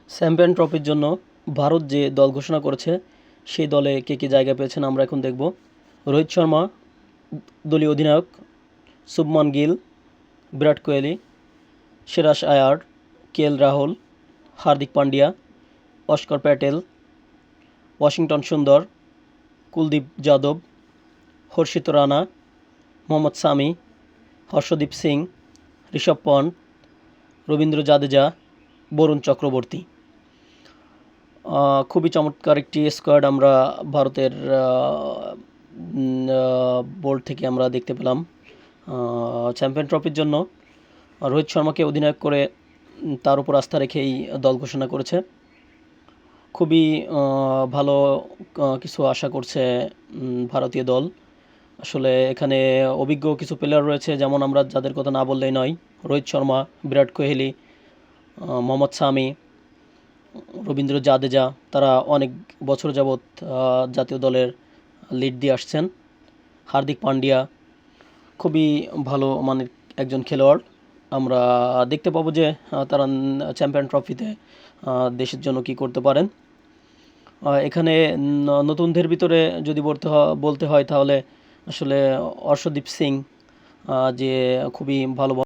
Champion ট্রফির জন্য ভারত যে দল ঘোষণা করেছে সেই দলে কে কে জায়গা পেয়েছেন আমরা এখন দেখব। রোহিত শর্মা দলীয় অধিনায়ক, শুভমান গিল, বিরাট কোহলি, শ্রেয়াস আয়ার, রাহুল, হার্দিক পান্ডিয়া, অস্কার প্যাটেল, ওয়াশিংটন সুন্দর, কুলদীপ যাদব, হর্ষিত রানা, মোহাম্মদ সামি, হর্ষদীপ সিং, ঋষভ পন্ট, রবীন্দ্র জাদেজা, বরুণ চক্রবর্তী। খুবই চমৎকার একটি স্কোয়াড আমরা ভারতের বোর্ড থেকে আমরা দেখতে পেলাম। চ্যাম্পিয়ন ট্রফির জন্য রোহিত শর্মাকে অধিনায়ক করে তার উপর আস্থা রেখেই দল ঘোষণা করেছে। খুবই ভালো কিছু আশা করছে ভারতীয় দল। আসলে এখানে অভিজ্ঞ কিছু প্লেয়ার রয়েছে, যেমন আমরা যাদের কথা না বললেই নয়। রোহিত শর্মা, বিরাট কোহলি, মোহাম্মদ সামি, রবীন্দ্র জাদেজা, তারা অনেক বছর যাবৎ জাতীয় দলের লিড দিয়ে আসছেন। হার্দিক পান্ডিয়া খুবই ভালো মানের একজন খেলোয়াড়। আমরা দেখতে পাবো যে তারা চ্যাম্পিয়ন ট্রফিতে দেশের জন্য কি করতে পারেন। এখানে নতুনদের ভিতরে যদি বলতে হয় তাহলে আসলে অর্শদীপ সিং যে খুবই ভালো